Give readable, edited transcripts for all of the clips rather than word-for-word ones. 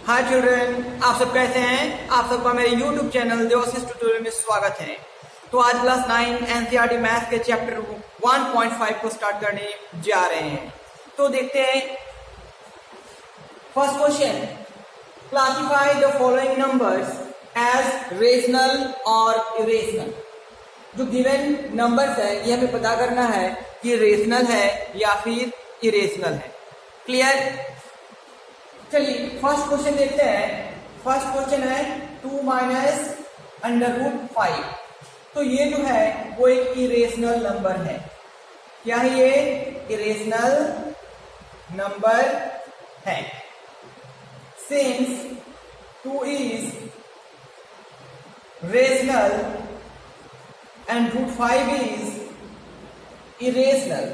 हाय children, आप सब कैसे हैं? आप सबका मेरे YouTube चैनल देवाशीष ट्यूटोरियल में स्वागत है। तो आज क्लास 9 एनसीईआरटी मैथ्स के चैप्टर 1.5 को स्टार्ट करने जा रहे हैं। तो देखते हैं first question. Classify the following numbers as rational और इरेशनल। जो गिवन नंबर्स है ये हमें पता करना है कि रेशनल है या फिर इरेशनल है। क्लियर? चलिए फर्स्ट क्वेश्चन देखते हैं। फर्स्ट क्वेश्चन है 2 माइनस अंडर रूट 5। तो ये जो है वो एक इरेशनल नंबर है। क्या है ये? इरेशनल नंबर है। Since 2 is rational and root 5 is irrational.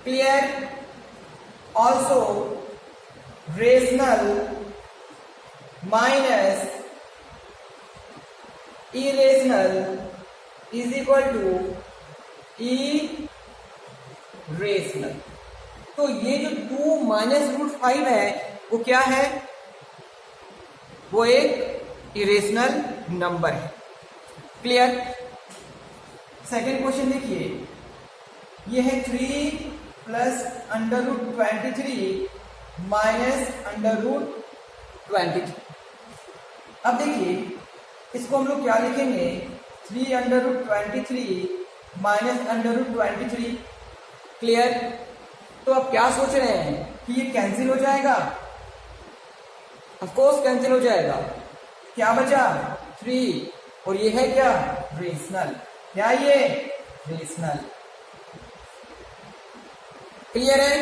Clear? Also rational minus irrational is equal to irrational। तो ये जो 2 माइनस रूट 5 है वो क्या है? वो एक इरेशनल नंबर है। क्लियर? सेकेंड क्वेश्चन देखिए, ये है 3 plus under root 23 minus under root 23। अब देखिए इसको हम लोग क्या लिखेंगे? 3 under root 23 minus under root 23। Clear? तो आप क्या सोच रहे हैं कि ये कैंसिल हो जाएगा? ऑफ कोर्स कैंसिल हो जाएगा। क्या बचा? 3 और ये है क्या? रेशनल। क्या ये? रेशनल। क्लियर है?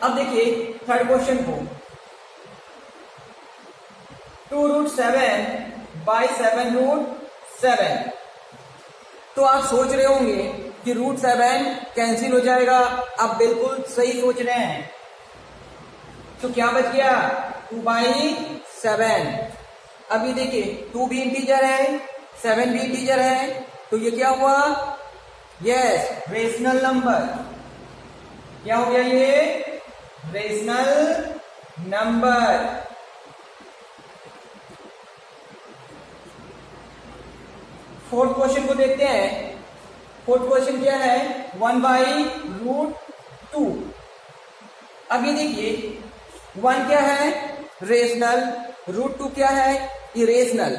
अब देखिए थर्ड क्वेश्चन को, 2 रूट 7 बाई 7 रूट 7। तो आप सोच रहे होंगे कि रूट 7 कैंसिल हो जाएगा। आप बिल्कुल सही सोच रहे हैं। तो क्या बच गया? 2 बाई 7। अभी देखिए 2 भी इंटीजर है, 7 भी इंटीजर है, तो ये क्या हुआ? Yes, rational number. क्या हो गया? ये रेशनल नंबर। फोर्थ क्वेश्चन को देखते हैं। फोर्थ क्वेश्चन क्या है? 1 बाई रूट 2। अभी देखिए 1 क्या है? रेशनल। रूट 2 क्या है? इरेशनल।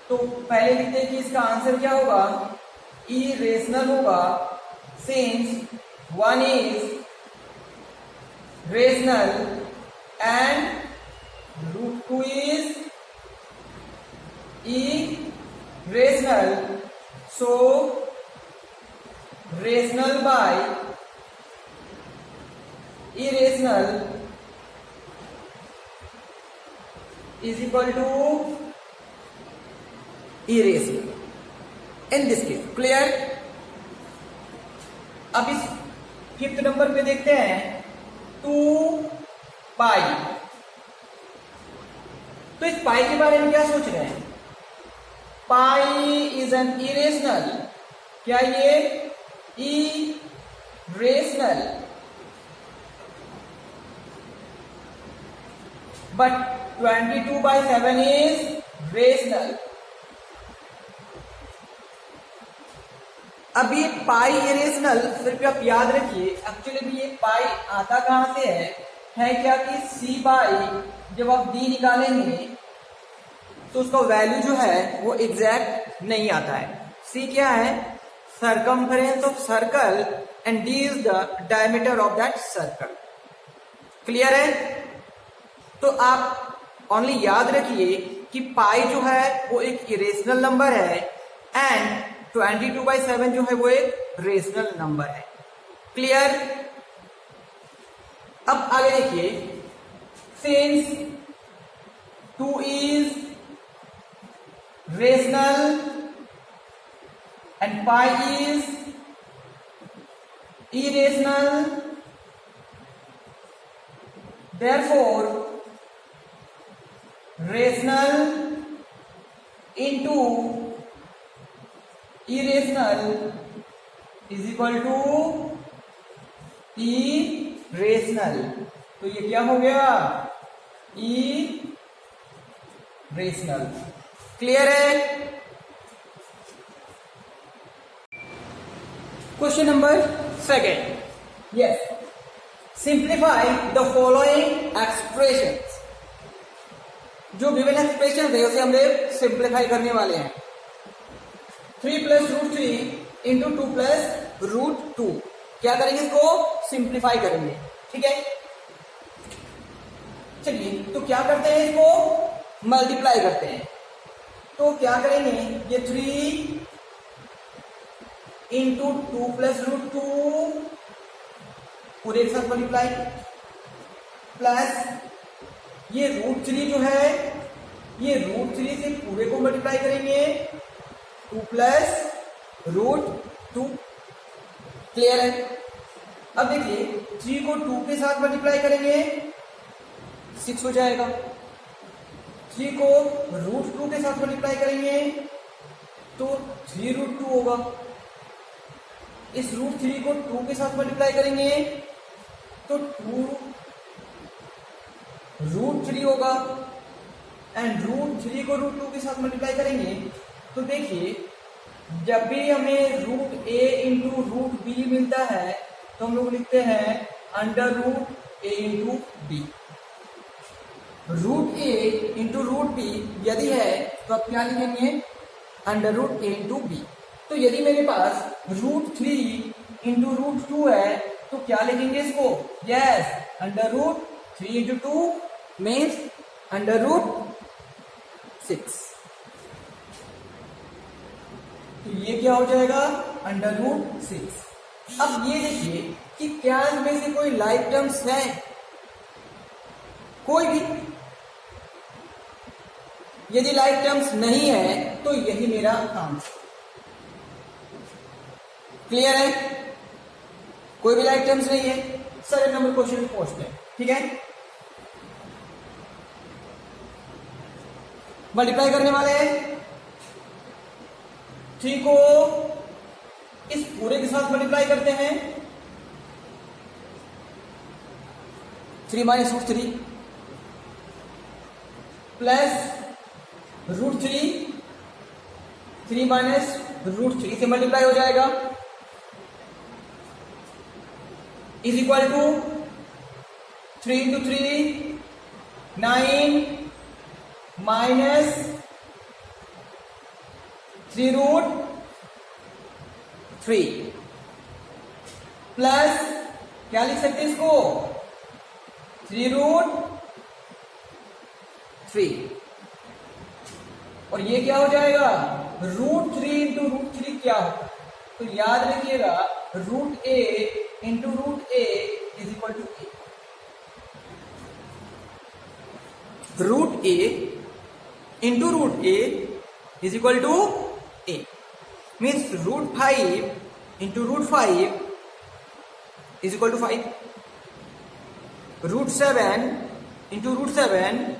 तो पहले लिखते हैं कि इसका आंसर क्या होगा? इरेशनल होगा। Since 1 is rational and root 2 is irrational, so rational by irrational is equal to irrational in this case। clear? अब इस फिफ्थ नंबर पे देखते हैं 2 पाई। तो इस पाई के बारे में क्या सोच रहे हैं? Pi is an irrational. क्या ये irrational? But 22 by 7 is rational. अब ये पाई इरेशनल, सिर्फ आप याद रखिए एक्चुअली भी ये पाई आता कहां से है क्या कि सी बाई, जब आप डी निकालेंगे तो उसका वैल्यू जो है वो एग्जैक्ट नहीं आता है। सी क्या है? Circumference of circle and D is the diameter of that circle. Clear है? तो आप ओनली याद रखिए कि पाई जो है वो एक इरेशनल नंबर है एंड 22 बाई 7 जो है वो एक रेशनल नंबर है। क्लियर? अब आगे देखिए, since 2 is rational and pi is irrational, therefore rational into irrational is equal to irrational। तो ये क्या हो गया, इरेशनल। क्लियर है? Question number second, yes, simplify the following expressions. जो गिवन एक्सप्रेशन है उसे हम लोग सिंप्लीफाई करने वाले हैं। 3 + √3 इंटू 2 + √2, क्या करेंगे, इसको सिंप्लीफाई करेंगे। ठीक है, चलिए तो क्या करते हैं, इसको मल्टीप्लाई करते हैं। तो क्या करेंगे, ये 3 इंटू 2 + √2 पूरे के साथ मल्टीप्लाई, प्लस ये √3 जो है, ये √3 से पूरे को मल्टीप्लाई करेंगे, 2 + √2। क्लियर है? अब देखिए 3 को 2 के साथ मल्टीप्लाई करेंगे, 6 हो जाएगा। 3 को √2 के साथ मल्टीप्लाई करेंगे तो 3√2 होगा। इस √3 को 2 के साथ मल्टीप्लाई करेंगे तो 2√3 होगा, एंड √3 को √2 के साथ मल्टीप्लाई करेंगे तो देखिए जब भी हमें √a इंटू √b मिलता है तो हम लोग लिखते हैं √a into b। √a into √b यदि है तो आप क्या लिखेंगे, √a इंटू b। तो यदि मेरे पास √3 इंटू √2 है तो क्या लिखेंगे इसको, यस, √3 इंटू 2 मीन्स √6। तो ये क्या हो जाएगा, √6। अब ये देखिए कि क्या इनमें से कोई लाइक टर्म्स है, कोई भी। यदि लाइक टर्म्स नहीं है तो यही मेरा आंसर। क्लियर है? कोई भी लाइक टर्म्स नहीं है, सर नंबर क्वेश्चन पोस्ट है। ठीक है, मल्टीप्लाई करने वाले हैं। 3 को इस पूरे के साथ मल्टीप्लाई करते हैं, 3 - √3 प्लस √3, 3 - √3 से मल्टीप्लाई हो जाएगा, is equal to 3 into 3 9 minus 3√3 plus क्या लिख सकते हैं इसको, 3√3, और ये क्या हो जाएगा, √3 इंटू √3 क्या हो, तो याद रखिएगा √a into √a is equal to a। √a into √a is equal to a means √5 into √5 is equal to 5। √7 into √7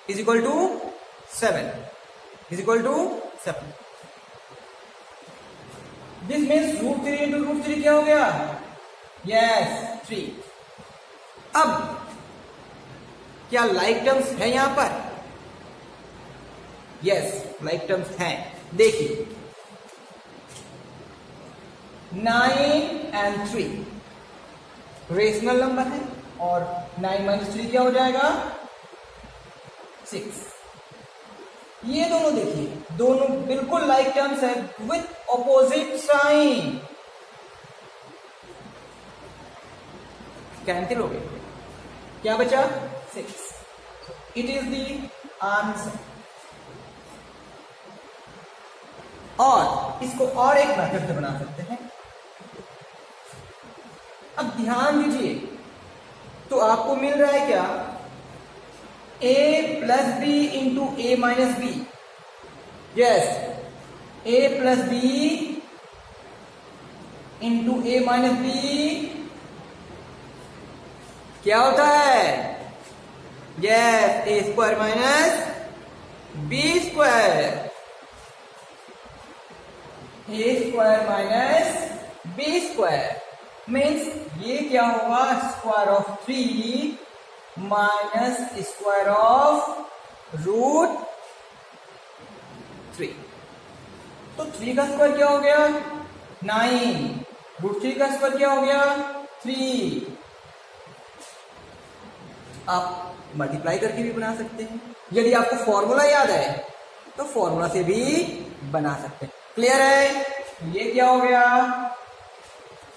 is equal to 7 is equal to 7। This means √3 into √3 क्या हो गया, यस 3। अब क्या लाइक टर्म्स है यहां पर, yes like terms हैं। देखिए 9 and 3 रेशनल नंबर है और 9 - 3 क्या हो जाएगा, 6। ये दोनों देखिए, दोनों बिल्कुल लाइक टर्म्स है विथ ऑपोजिट साइन। कैंसिल हो गए, क्या बचा, 6। It is the answer. और इसको और एक मेथड से बना सकते हैं। अब ध्यान दीजिए, तो आपको मिल रहा है क्या, a + b into a - b, yes, a + b into a - b क्या होता है, yes, a² - b², a² - b²। Means ये क्या होगा, square of 3 minus square of root 3। तो 3 का स्क्वायर क्या हो गया 9, रूट 3 का स्क्वायर क्या हो गया 3। आप मल्टीप्लाई करके भी बना सकते हैं, यदि आपको फॉर्मूला याद है तो फॉर्मूला से भी बना सकते हैं। क्लियर है, ये क्या हो गया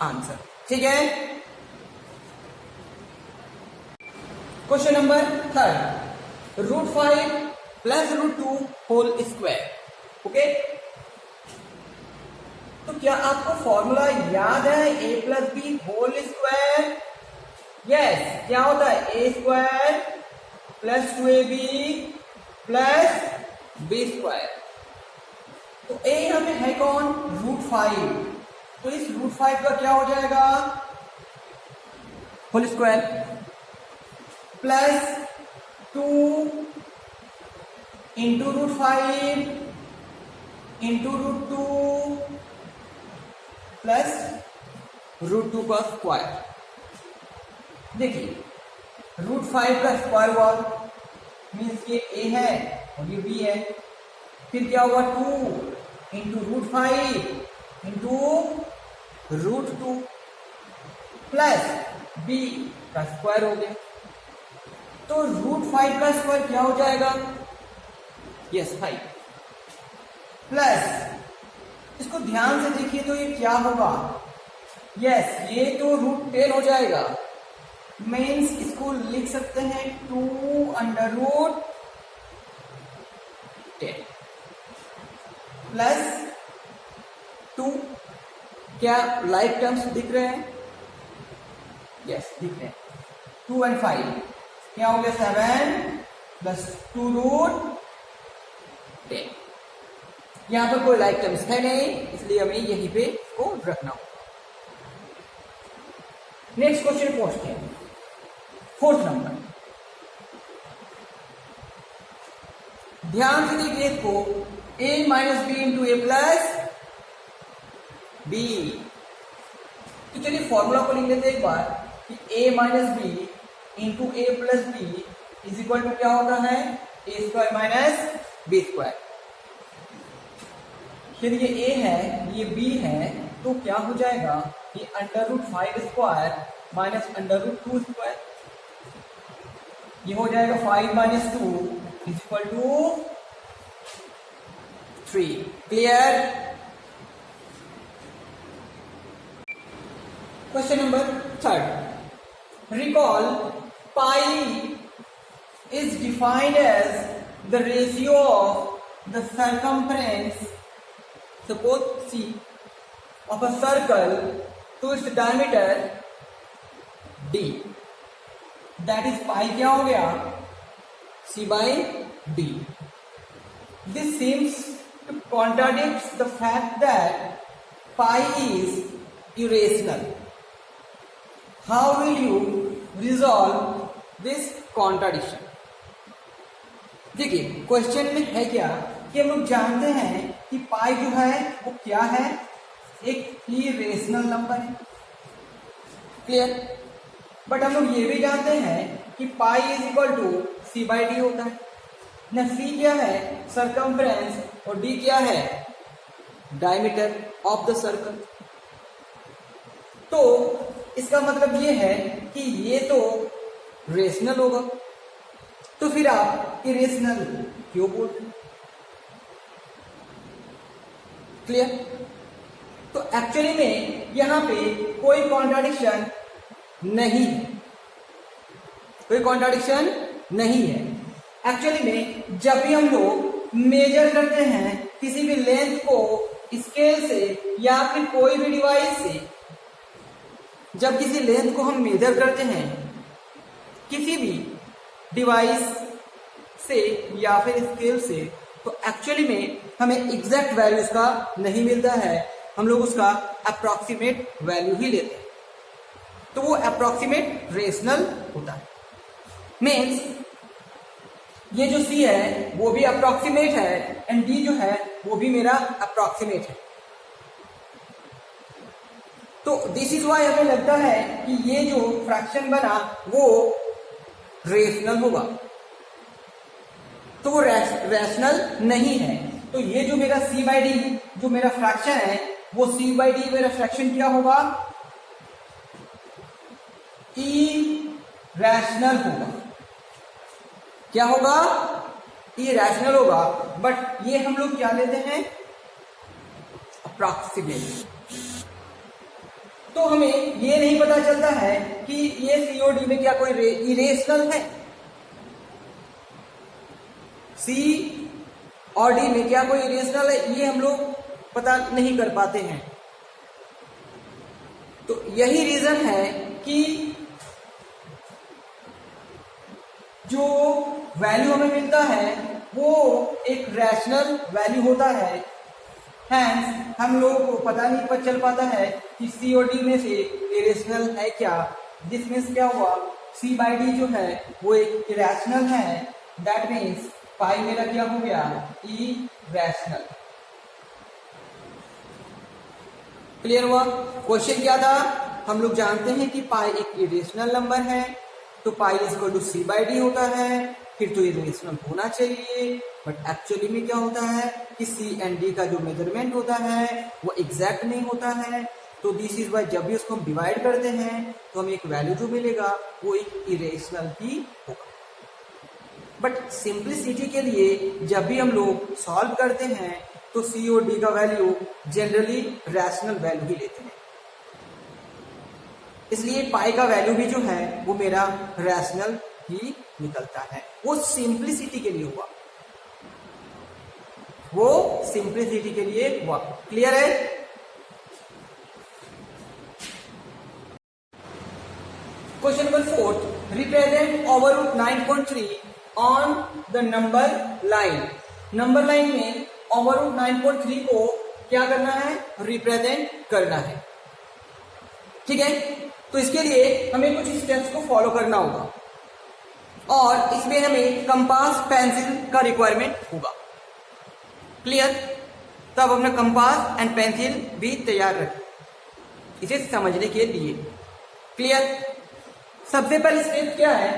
आंसर। ठीक है, question number 3, root 5 plus root 2 whole square. Okay, तो क्या आपको फॉर्मूला याद है A plus B whole square? Yes, क्या होता है A square plus 2ab plus B square. तो ए यहां पे है कौन, रूट 5, तो इस रूट 5 का क्या हो जाएगा whole square plus 2 into root 5 into root 2 plus root 2 का स्क्वायर। देखिए रूट 5 का स्क्वायर हुआ मीन्स ये ए है और ये बी है, फिर क्या होगा 2 into root 5 into root 2 plus B का स्क्वायर हो गया। तो रूट 5 का स्क्वायर क्या हो जाएगा, यस 5 प्लस, इसको ध्यान से देखिए तो ये क्या होगा, यस ये तो रूट 10 हो जाएगा। मीन्स इसको लिख सकते हैं 2 अंडर रूट 10 प्लस 2, क्या लाइक टर्म्स दिख रहे हैं, यस दिख रहे हैं, 2 and 5 क्या हो गया 7 प्लस 2 रूट 10। यहां पर कोई लाइक टर्म्स है नहीं, इसलिए हमें यहीं पे इसको रखना होगा। नेक्स्ट क्वेश्चन पहुंचते हैं, 4th नंबर। ध्यान से देखिए इसको, a minus B into A plus B. तो चलिए फॉर्मूला को लिख लेते हैं एक बार कि a minus B into A plus B is equal to क्या होता है A square minus B square. फिर ये a है ये b है, तो क्या हो जाएगा ये under root 5 square minus under root 2 square, ये हो जाएगा 5 minus 2 is equal to 3। Clear. Question number 3, recall pi is defined as the ratio of the circumference suppose C of a circle to its diameter D, that is pi क्या हो गया C by D। This seems to contradict the fact that pi is irrational. How will you resolve this contradiction? देखिए question में है क्या कि हम लोग जानते हैं कि पाई जो है वो क्या है, एक इरेशनल नंबर है। क्लियर। बट हम लोग ये भी जानते हैं कि pi is equal to C by D होता है ना। सी क्या है सरकमफ्रेंस और डी क्या है डायमीटर ऑफ द सर्कल। तो इसका मतलब ये है कि ये तो रेशनल होगा, तो फिर आप इरेशनल क्यों बोलते हैं। क्लियर। तो एक्चुअली में यहां पे कोई कॉन्ट्राडिक्शन नहीं है, कोई कॉन्ट्राडिक्शन नहीं है। एक्चुअली में जब भी हम लोग मेजर करते हैं किसी भी लेंथ को स्केल से या फिर कोई भी डिवाइस से, जब किसी लेंथ को हम मेजर करते हैं किसी भी डिवाइस से या फिर स्केल से, तो एक्चुअली में हमें एग्जैक्ट वैल्यूज का नहीं मिलता है, हम लोग उसका अप्रॉक्सीमेट वैल्यू ही लेते हैं। तो वो अप्रॉक्सीमेट रेशनल होता है। मीन्स ये जो सी है वो भी अप्रॉक्सीमेट है एंड डी जो है वो भी मेरा अप्रॉक्सीमेट है। तो दिस इज वाई हमें लगता है कि ये जो फ्रैक्शन बना वो रेशनल होगा, तो वो रैशनल नहीं है। तो ये जो मेरा c बाई डी जो मेरा फ्रैक्शन है वो c बाई डी मेरा फ्रैक्शन क्या होगा, इरैशनल होगा। क्या होगा, इरैशनल होगा। बट ये हम लोग क्या लेते हैं, अप्रॉक्सीमेट। तो हमें ये नहीं पता चलता है कि ये सीओडी में क्या कोई इरेशनल है, सी और डी में क्या कोई इरेशनल है, ये हम लोग पता नहीं कर पाते हैं। तो यही रीजन है कि जो वैल्यू हमें मिलता है वो एक रैशनल वैल्यू होता है। हैंस हम लोगों को पता नहीं चल पाता है कि सी और डी में से इरेशनल है क्या। दिस मीन्स क्या हुआ, सी बाई डी जो है वो एक इरेशनल है। दैट मीन्स पाई मेरा क्या हो गया, इरेशनल। क्लियर हुआ। क्वेश्चन क्या था, हम लोग जानते हैं कि पाई एक इरेशनल नंबर है, तो pi equal to C by D होता है, फिर तो ये इरेशनल होना चाहिए। बट एक्चुअली में क्या होता है कि सी एंड डी का जो मेजरमेंट होता है वो एग्जैक्ट नहीं होता है। तो दिस इज वाई जब भी उसको हम डिवाइड करते हैं तो हमें एक वैल्यू जो मिलेगा वो एक इरेशनल ही होगा। बट सिंप्लिसिटी के लिए जब भी हम लोग सॉल्व करते हैं तो सी और डी का वैल्यू जनरली रैशनल वैल्यू ही लेते हैं, इसलिए पाई का वैल्यू भी जो है वो मेरा रैशनल ही निकलता है। वो सिंप्लिसिटी के लिए हुआ, वो सिंप्लिसिटी के लिए हुआ। क्लियर है। Question number 4, represent over root 9.3 on the number line. Number line में ओवर रूट 9.3 को क्या करना है, रिप्रेजेंट करना है। ठीक है, तो इसके लिए हमें कुछ स्टेप्स को फॉलो करना होगा और इसमें हमें कंपास पेंसिल का रिक्वायरमेंट होगा। क्लियर। तब अपना कंपास एंड पेंसिल भी तैयार रखें इसे समझने के लिए। क्लियर। सबसे पहले स्टेप क्या है,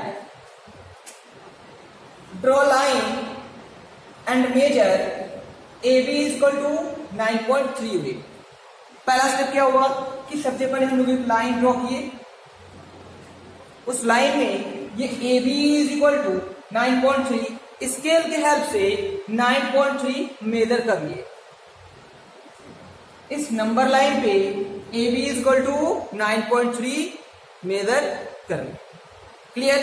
draw line and measure A B equal to 9.3 unit. पहला स्टेप क्या हुआ कि सबसे पहले हम लोग एक लाइन ड्रॉ किए, उस लाइन में ये A B is equal to 9.3 scale के हेल्प से 9.3 मेजर कर लिए। इस नंबर लाइन पे A B is equal to 9.3 measure कर लिए। क्लियर।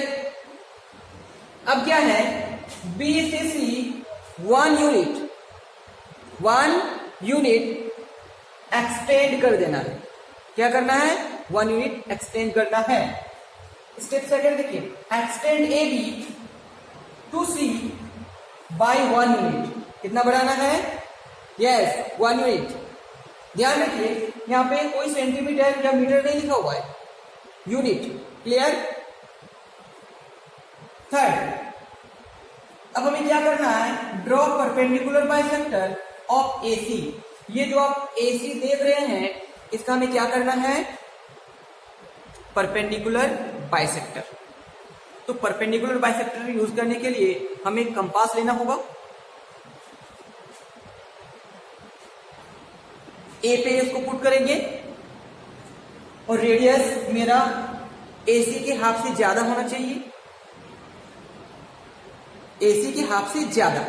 अब क्या है, बी से सी 1 यूनिट एक्सटेंड कर देना है। क्या करना है, 1 यूनिट एक्सटेंड करना है। स्टेप सेकंड देखिए, extend A B to C by 1 unit. कितना बढ़ाना है, यस 1 यूनिट। ध्यान रखिए यहाँ पे कोई सेंटीमीटर या मीटर नहीं लिखा हुआ है, यूनिट। क्लियर। थर्ड, अब हमें क्या करना है, draw perpendicular bisector of AC। ये जो आप AC देख रहे हैं इसका हमें क्या करना है, परपेंडिकुलर बाइसेक्टर। तो परपेंडिकुलर बाइसेक्टर यूज करने के लिए हमें एक कंपास लेना होगा। ए पे इसको पुट करेंगे और रेडियस मेरा AC के हाफ से ज्यादा होना चाहिए, AC के हाफ से ज्यादा।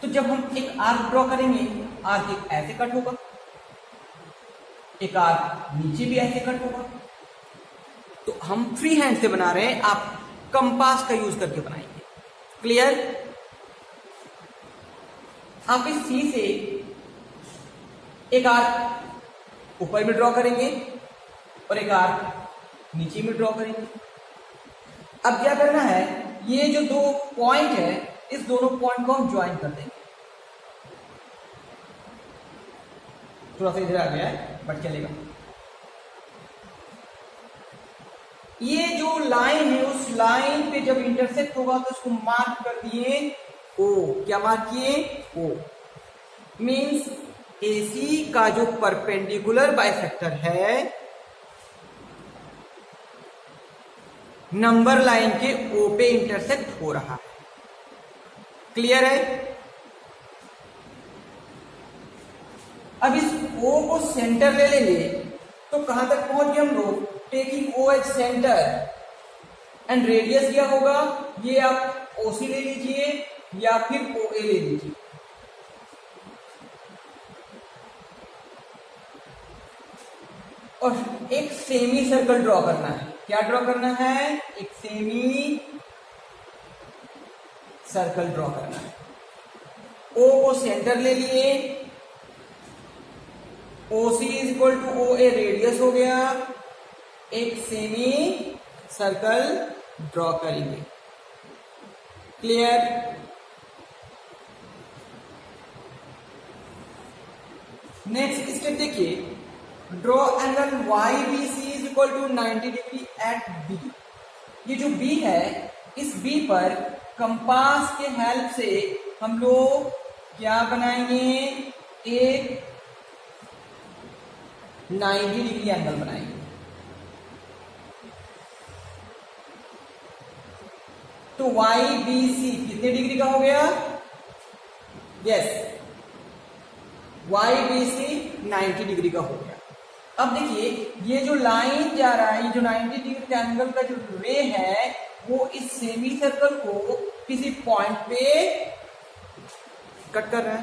तो जब हम एक आर्क ड्रॉ करेंगे, आर्क एक ऐसे कट होगा, एक आर्क नीचे भी ऐसे कट होगा। तो हम फ्री हैंड से बना रहे हैं, आप कंपास का यूज करके बनाएंगे। क्लियर। आप इस सी से एक आर्क ऊपर में ड्रॉ करेंगे और एक आर्क नीचे में ड्रॉ करेंगे। अब क्या करना है, ये जो दो पॉइंट है इस दोनों पॉइंट को हम ज्वाइन कर देंगे। थोड़ा सा इधर आ गया है बट चलेगा। ये जो लाइन है उस लाइन पे जब इंटरसेक्ट होगा तो उसको मार्क कर दिए O। क्या मार्क किए, O। मीन्स AC का जो परपेंडिकुलर बाइसेक्टर है नंबर लाइन के O पे इंटरसेक्ट हो रहा है। क्लियर है? अब इस O को सेंटर ले लेंगे तो कहां तक पहुंच गए हम लोग? Taking O as centre and radius क्या होगा? ये आप OC ले लीजिए या फिर OA ले लीजिए। और एक सेमी सर्कल ड्रॉ करना है। क्या ड्रॉ करना है? एक सेमी सर्कल ड्रॉ करना है। O को सेंटर ले लिए, OC is equal to OA radius हो गया, एक सेमी सर्कल ड्रॉ करेंगे। क्लियर? नेक्स्ट स्टेप देखिए, draw angle YBC is equal to 90 degree at B। ये जो B है, इस B पर कंपास के हेल्प से हम लोग क्या बनाएंगे? एक 90 डिग्री एंगल बनाएंगे। तो YBC कितने डिग्री का हो गया? यस, YBC 90 डिग्री का हो गया। अब देखिए, ये जो लाइन जा रहा है, ये जो 90 डिग्री एंगल का जो रे है, वो इस सेमी सर्कल को किसी पॉइंट पे कट कर रहा है।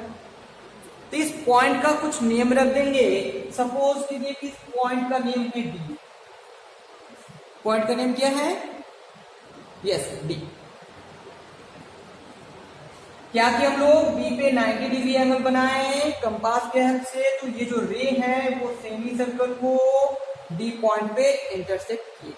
तो इस पॉइंट का कुछ नेम रख देंगे। सपोज कीजिए कि इस पॉइंट का नेम है डी। पॉइंट का नेम क्या है? Yes, D. क्या कि हम लोग बी पे 90 डिग्री एंगल बनाए कंपास के हेल्प से, तो ये जो रे है वो सेमी सर्कल को डी पॉइंट पे इंटरसेक्ट किए।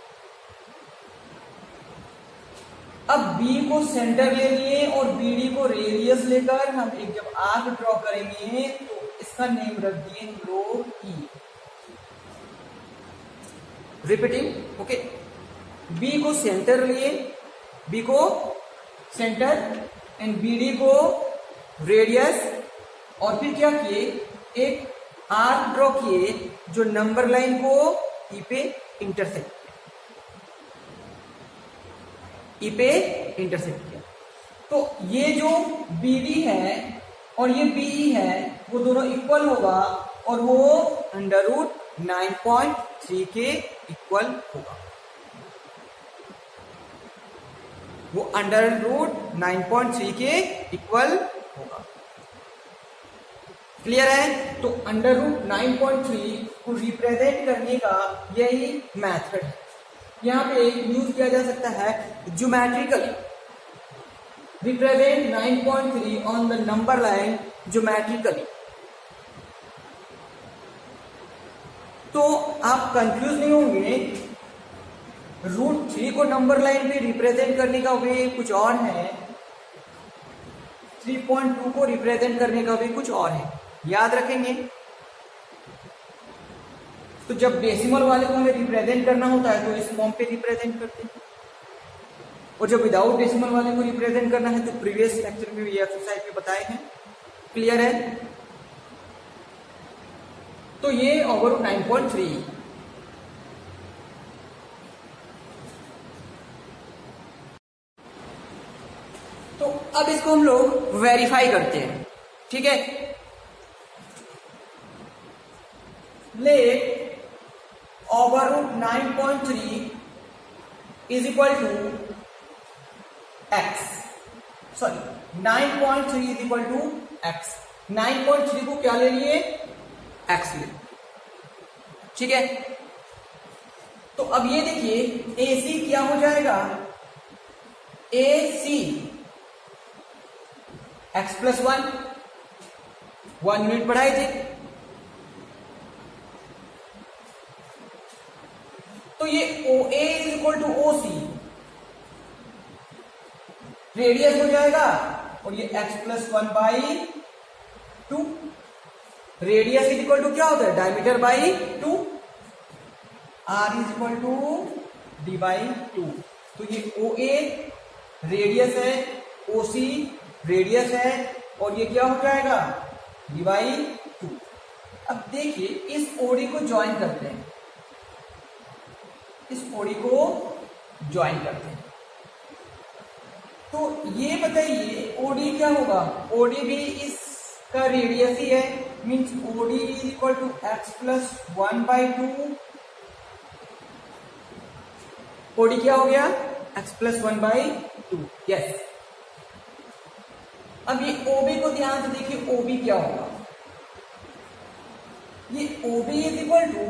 अब बी को सेंटर ले लिए और बीडी को रेडियस लेकर हम एक जब आर्क ड्रॉ करेंगे तो इसका नेम रख दिए हम लोग ई। Repeating, okay. बी को सेंटर लिए, बी को सेंटर एंड बीडी को रेडियस, और फिर क्या किए? एक आर्क ड्रॉ किए जो नंबर लाइन को ई पे इंटरसेक्ट किया। तो ये जो BD है और ये BE है वो दोनों इक्वल होगा और वो √9.3 के इक्वल होगा। वो √9.3 के इक्वल होगा। क्लियर है? तो √9.3 को रिप्रेजेंट करने का यही मेथड है। यहां पे यूज किया जा सकता है geometrically. Represent 9.3 on the number line geometrically. तो आप कंफ्यूज नहीं होंगे। √3 को नंबर लाइन पे रिप्रेजेंट करने का वे कुछ और है, 3.2 को रिप्रेजेंट करने का वे कुछ और है। याद रखेंगे। तो जब डेसिमल वाले को हमें रिप्रेजेंट करना होता है तो इस फॉर्म पे रिप्रेजेंट करते हैं, और जब विदाउट डेसिमल वाले को रिप्रेजेंट करना है तो प्रीवियस लेक्चर में ये एक्सरसाइज में बताए हैं। क्लियर है? तो ये ओवर 9.3। तो अब इसको हम लोग वेरीफाई करते हैं। ठीक है? Let over 9.3 is equal to x। Sorry, 9.3 is equal to x। 9.3 को क्या ले लिए? x ले। ठीक है? तो अब ये देखिए, AC क्या हो जाएगा? AC x+1। 1 यूनिट बढ़ाए थे, तो ये OA is equal to OC radius हो जाएगा, और ये x+1/2। Radius is equal to क्या होता है? Diameter by 2। R is equal to D/2। तो ये OA रेडियस है, OC रेडियस है, और ये क्या हो जाएगा? D/2। अब देखिए इस ओडी को ज्वाइन करते हैं, इस ओडी को ज्वाइन करते हैं, तो ये बताइए ओडी क्या होगा? ओडी भी इसका रेडियस ही है, means OD is equal to x plus 1/2। OD क्या हो गया? X plus 1/2। यस। अब ये ओबी को ध्यान से देखिए, ओबी क्या होगा? ये OB is equal to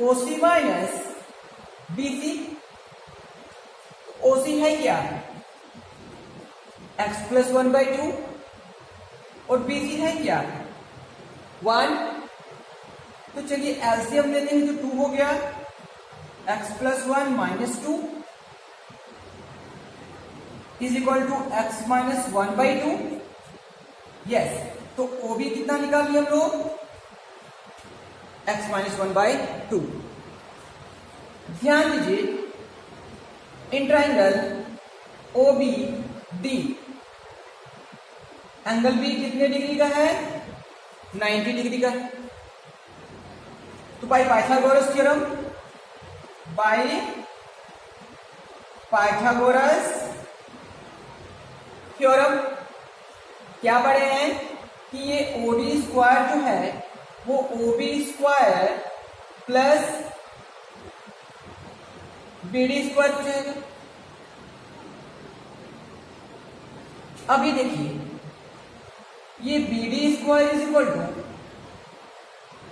OC minus BC. OC है क्या? एक्स प्लस 1/2 और बीसी है क्या? 1। तो चलिए एलसीएम लेते हैं, तो 2 हो गया, x plus 1 minus 2 is equal to x minus 1/2। Yes. तो ओबी कितना निकाल लिया हम लोग? X minus 1/2। ध्यान दीजिए in triangle O B D angle B कितने डिग्री का है? 90 डिग्री का है। तो by Pythagoras theorem, by Pythagoras theorem क्या पढ़े हैं कि ये ओडी स्क्वायर जो है वो OB square plus BD square हो जाएगा। अभी देखिए ये BD square is equal to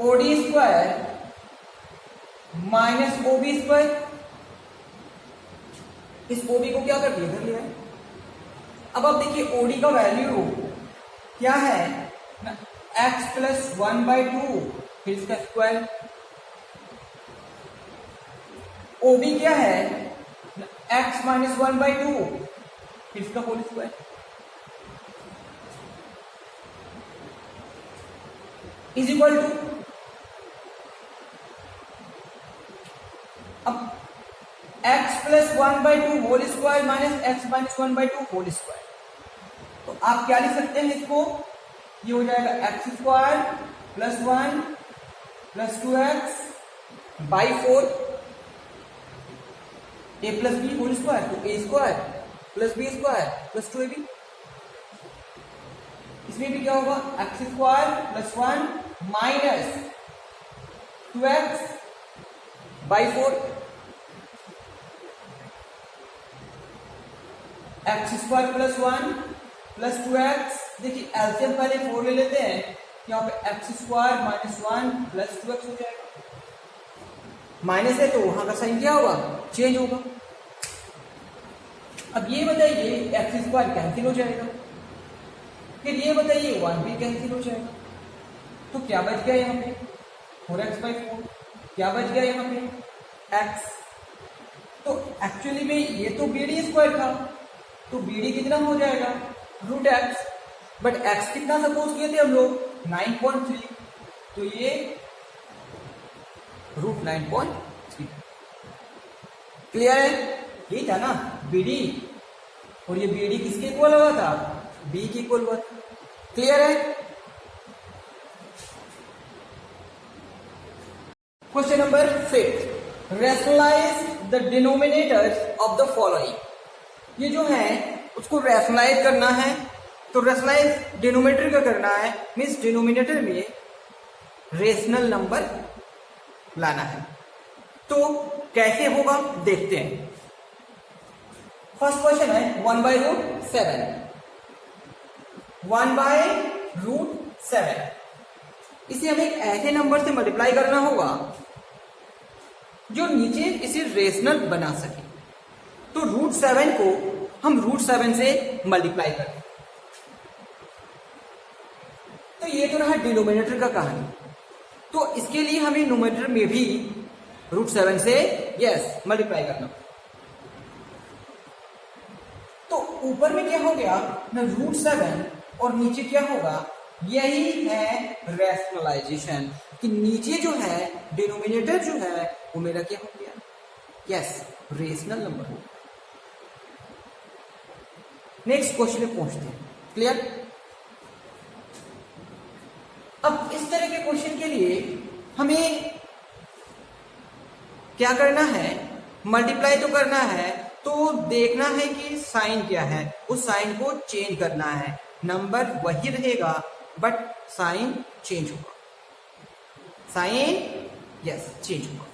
OD square minus OB square. इस ओबी को क्या कर दिया? इधर लिया है। अब आप देखिए ओडी का वैल्यू क्या है? एक्स प्लस 1/2 फिर इसका स्क्वायर। ओबी क्या है? एक्स माइनस 1/2 फिर इसका whole square. Is equal to, अब X plus 1/2 whole square minus X minus 1/2 whole square. तो आप क्या लिख सकते हैं इसको? ये हो जाएगा X square plus 1 plus 2x by 4 A plus B whole square, तो A square plus B square plus 2ab। इसमें भी क्या होगा? X square plus 1 minus 2x by 4 X square plus 1 plus 2x। देखिए एलसीएम पहले 4 ले लेते हैं, यहाँ पे x square minus 1 plus 2x हो जाएगा। माइनस है तो वहां का साइन क्या होगा? चेंज होगा। अब ये बताइए एक्स स्क्वायर कैंसिल हो जाएगा, फिर ये बताइए 1 भी कैंसिल हो जाएगा, तो क्या बच गया यहाँ पे? 4x/4। क्या बच गया यहाँ पे? x। तो एक्चुअली में ये तो बीडी स्क्वायर था, तो बीडी कितना हो जाएगा? √x। बट x कितना सपोज किए थे हम लोग? 9.3, तो ये √9.3। क्लियर है? यही था ना बीडी, और ये बीडी किसके इक्वल हुआ था? बी के इक्वल हुआ था। क्लियर है? Question number 5, rationalise the denominators of the following. ये जो है उसको रैशनलाइज करना है, तो रैशनलाइज डिनोमिनेटर का करना है, मीन्स डिनोमिनेटर में रेशनल नंबर लाना है। तो कैसे होगा देखते हैं। फर्स्ट क्वेश्चन है 1/√7। 1/√7 इसे हमें एक ऐसे नंबर से मल्टीप्लाई करना होगा जो नीचे इसे रेशनल बना सके। तो √7 को हम √7 से मल्टीप्लाई करें, तो ये तो रहा डिनोमिनेटर का कहानी। तो इसके लिए हमें न्यूमरेटर में भी √7 से मल्टीप्लाई करना। तो ऊपर में क्या हो गया ना √7 और नीचे क्या होगा? यही है रैशनलाइजेशन, कि नीचे जो है डिनोमिनेटर जो है वो मेरा क्या हो गया? रेशनल नंबर हो गया। नेक्स्ट क्वेश्चन में पहुंचते हैं। क्लियर? अब इस तरह के क्वेश्चन के लिए हमें क्या करना है, मल्टीप्लाई तो करना है, तो देखना है कि साइन क्या है, उस साइन को चेंज करना है। नंबर वही रहेगा बट साइन चेंज होगा, साइन यस चेंज होगा।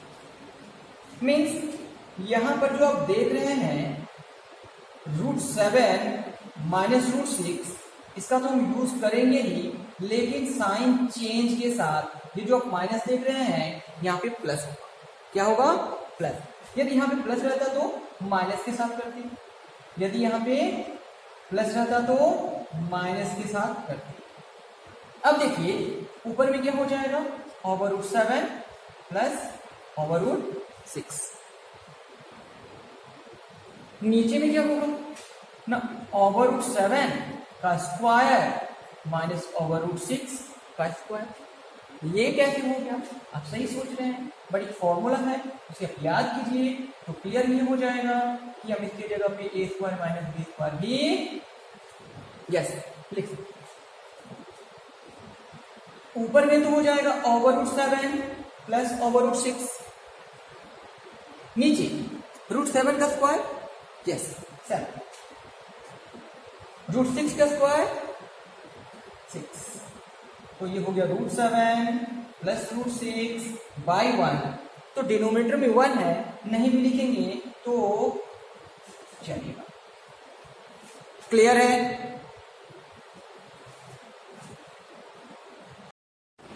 मीन्स यहां पर जो आप देख रहे हैं √7 माइनस √6, इसका तो हम यूज करेंगे ही, लेकिन साइन चेंज के साथ ये जो आप माइनस देख रहे हैं यहाँ पे प्लस होगा। क्या होगा? प्लस। यदि यहाँ पे प्लस रहता तो माइनस के साथ करती, यदि यहाँ पे प्लस रहता तो माइनस के साथ करती। अब देखिए ऊपर में क्या हो जाएगा, ओवर √7 प्लस ओवर √6। नीचे में क्या होगा ना, ओवर √7 का स्क्वायर माइनस ओवर √6 का स्क्वायर। ये कैसे हो गया? आप सही सोच रहे हैं, बट एक फॉर्मूला है, उसे आप याद कीजिए तो क्लियर ये हो जाएगा कि हम इसकी जगह पे a² माइनस b² भी यस लिख सकते। ऊपर में तो हो जाएगा ओवर √7 प्लस ओवर √6, नीचे √7 का स्क्वायर यस 7, √6 का स्क्वायर 6, तो ये हो गया √7 प्लस √6 बाई 1। तो डिनोमिनेटर में 1 है, नहीं भी लिखेंगे तो चलेगा। क्लियर है?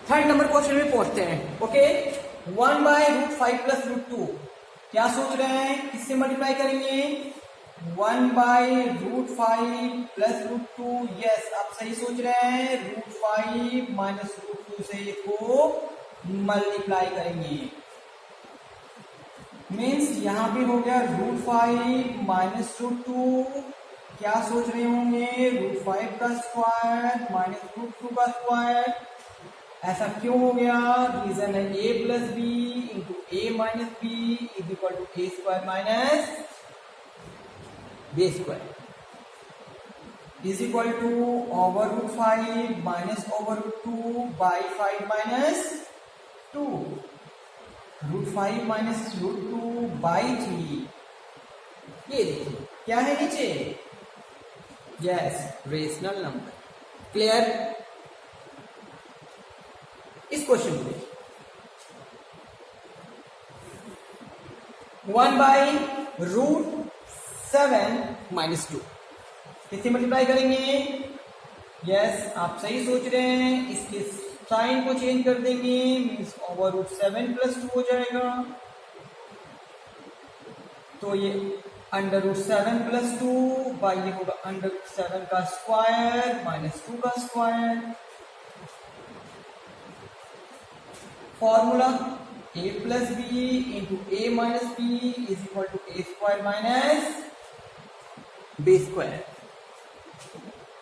थर्ड नंबर क्वेश्चन में पहुंचते हैं। ओके, 1/√5 प्लस √2, क्या सोच रहे हैं, किससे मल्टीप्लाई करेंगे? 1/√5 प्लस √2, यस आप सही सोच रहे हैं, √5 माइनस √2 से इसको मल्टीप्लाई करेंगे। मीन्स यहां पे हो गया √5 माइनस √2, क्या सोच रहे होंगे, √5 का स्क्वायर माइनस √2 का स्क्वायर। ऐसा क्यों हो गया? रीजन है a plus b into a minus b is equal to a² minus b² is equal to over √5 minus over √2 by 5 minus 2, √5 minus √2 by 3। ये देखिए क्या है नीचे, यस रेशनल नंबर। क्लियर? इस क्वेश्चन में 1/√7 माइनस 2 किससे मल्टीप्लाई करेंगे? यस आप सही सोच रहे हैं, इसके साइन को चेंज कर देंगे, मीन्स ओवर √7 प्लस 2 हो जाएगा। तो ये √7 प्लस 2 बाई ये होगा √7 का स्क्वायर माइनस 2 का square. Formula a plus b into a minus b is equal to a² minus b²।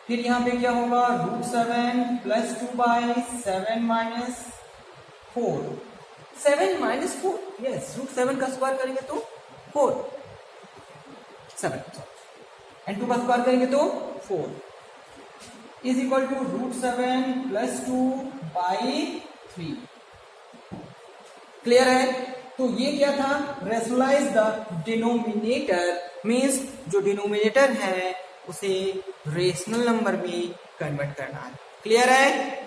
फिर यहां पे क्या होगा, √7 plus 2 by 7 minus 4, 7 minus 4, yes √7 का स्क्वायर करेंगे तो 4, 7 एंड 2 का स्क्वायर करेंगे तो 4 is equal to √7 plus 2 by 3। Clear है? तो ये क्या था, रेशनलाइज द डिनोमिनेटर, मीन्स जो डिनोमिनेटर है उसे रेशनल नंबर में कन्वर्ट करना है। क्लियर है?